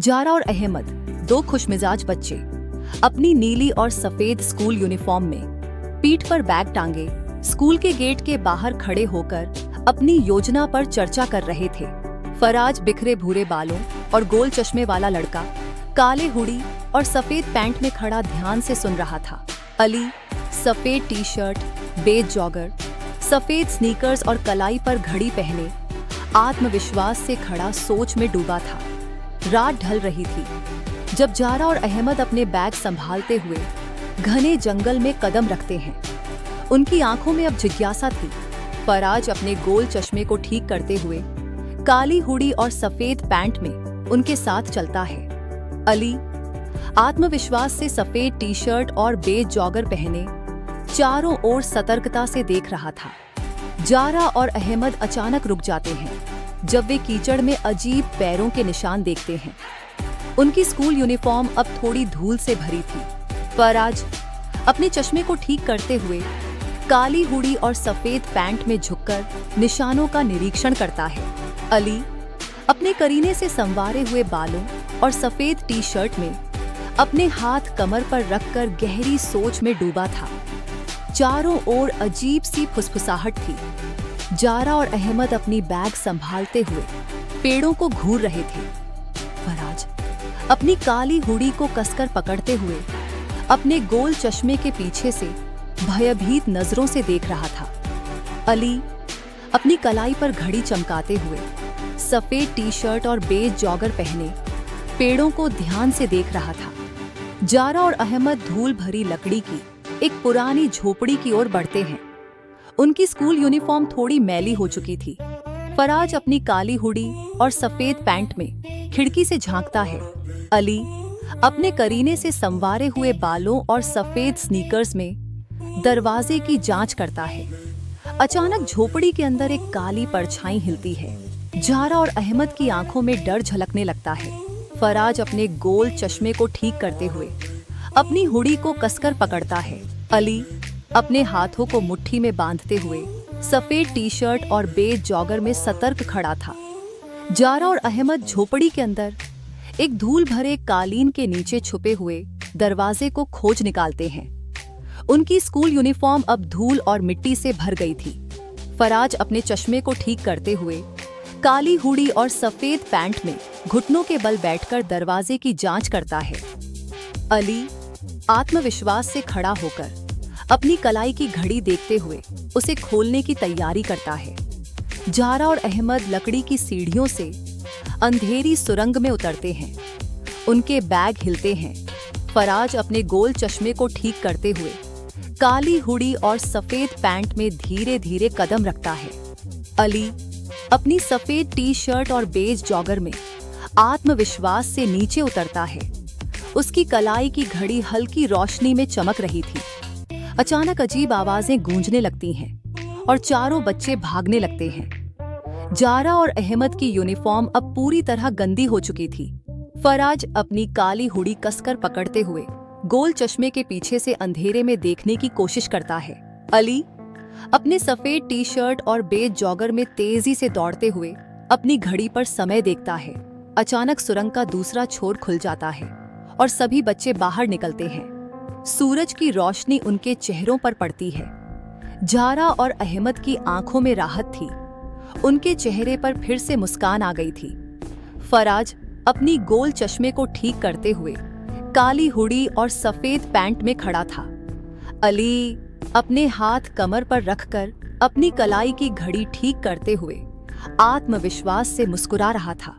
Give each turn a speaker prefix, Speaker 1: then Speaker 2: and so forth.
Speaker 1: Zara और अहमद, दो खुशमिजाज बच्चे, अपनी नीली और सफेद स्कूल यूनिफॉर्म में पीठ पर बैग टांगे स्कूल के गेट के बाहर खड़े होकर अपनी योजना पर चर्चा कर रहे थे। फराज बिखरे भूरे बालों और गोल चश्मे वाला लड़का काले हुडी और सफेद पैंट में खड़ा ध्यान से सुन रहा था। अली सफेद टी शर्ट, बेज जॉगर, सफेद स्नीकर्स और कलाई पर घड़ी पहने आत्मविश्वास से खड़ा सोच में डूबा था। रात ढल रही थी जब जारा और अहमद अपने बैग संभालते हुए घने जंगल में कदम रखते हैं। उनकी आंखों में अब जिज्ञासा थी। फराज अपने गोल चश्मे को ठीक करते हुए काली हुडी और सफेद पैंट में उनके साथ चलता है। अली आत्मविश्वास से सफेद टी शर्ट और बेज जॉगर पहने चारों ओर सतर्कता से देख रहा था। जारा और अहमद अचानक रुक जाते हैं जब वे कीचड़ में अजीब पैरों के निशान देखते हैं। उनकी स्कूल यूनिफॉर्म अब थोड़ी धूल से भरी थी। फराज अपने चश्मे को ठीक करते हुए काली हुडी और सफेद पैंट में झुककर निशानों का निरीक्षण करता है। अली अपने करीने से संवारे हुए बालों और सफेद टी शर्ट में अपने हाथ कमर पर रखकर गहरी सोच में डूबा था। चारों ओर अजीब सी फुसफुसाहट थी। जारा और अहमद अपनी बैग संभालते हुए पेड़ों को घूर रहे थे। फराज अपनी काली हुडी को कसकर पकड़ते हुए अपने गोल चश्मे के पीछे से भयभीत नजरों से देख रहा था। अली अपनी कलाई पर घड़ी चमकाते हुए सफेद टी शर्ट और बेज जॉगर पहने पेड़ों को ध्यान से देख रहा था। जारा और अहमद धूल भरी लकड़ी की एक पुरानी झोपड़ी की ओर बढ़ते हैं। उनकी स्कूल यूनिफॉर्म थोड़ी मैली हो चुकी थी। फराज अपनी काली हुडी और सफेद पैंट में खिड़की से झांकता है। अली अपने करीने से संवारे हुए बालों और सफेद स्नीकर्स में दरवाजे की जांच करता है। अचानक झोपड़ी के अंदर एक काली परछाई हिलती है। जारा और अहमद की आंखों में डर झलकने लगता है। फराज अपने गोल चश्मे को ठीक करते हुए अपनी हुडी को कसकर पकड़ता है। अली अपने हाथों को मुट्ठी में बांधते हुए सफेद टी शर्ट और बेज जॉगर में सतर्क खड़ा था। जारा और अहमद झोपड़ी के अंदर एक धूल भरे कालीन के नीचे छुपे हुए दरवाजे को खोज निकालते हैं। उनकी स्कूल यूनिफॉर्म अब धूल और मिट्टी से भर गई थी। फराज अपने चश्मे को ठीक करते हुए काली हुडी और सफेद पैंट में घुटनों के बल बैठकर दरवाजे की जांच करता है। अली आत्मविश्वास से खड़ा होकर अपनी कलाई की घड़ी देखते हुए उसे खोलने की तैयारी करता है। जारा और अहमद लकड़ी की सीढ़ियों से अंधेरी सुरंग में उतरते हैं। उनके बैग हिलते हैं। फराज अपने गोल चश्मे को ठीक करते हुए काली हुडी और सफेद पैंट में धीरे धीरे कदम रखता है। अली अपनी सफेद टी शर्ट और बेज जॉगर में आत्मविश्वास से नीचे उतरता है। उसकी कलाई की घड़ी हल्की रोशनी में चमक रही थी। अचानक अजीब आवाजें गूंजने लगती हैं और चारों बच्चे भागने लगते हैं। जारा और अहमद की यूनिफॉर्म अब पूरी तरह गंदी हो चुकी थी। फराज अपनी काली हुडी कसकर पकड़ते हुए गोल चश्मे के पीछे से अंधेरे में देखने की कोशिश करता है। अली अपने सफेद टी शर्ट और बेज जॉगर में तेजी से दौड़ते हुए अपनी घड़ी पर समय देखता है। अचानक सुरंग का दूसरा छोर खुल जाता है और सभी बच्चे बाहर निकलते हैं। सूरज की रोशनी उनके चेहरों पर पड़ती है। जारा और अहमद की आंखों में राहत थी। उनके चेहरे पर फिर से मुस्कान आ गई थी। फराज अपनी गोल चश्मे को ठीक करते हुए काली हुडी और सफेद पैंट में खड़ा था। अली अपने हाथ कमर पर रखकर अपनी कलाई की घड़ी ठीक करते हुए आत्मविश्वास से मुस्कुरा रहा था।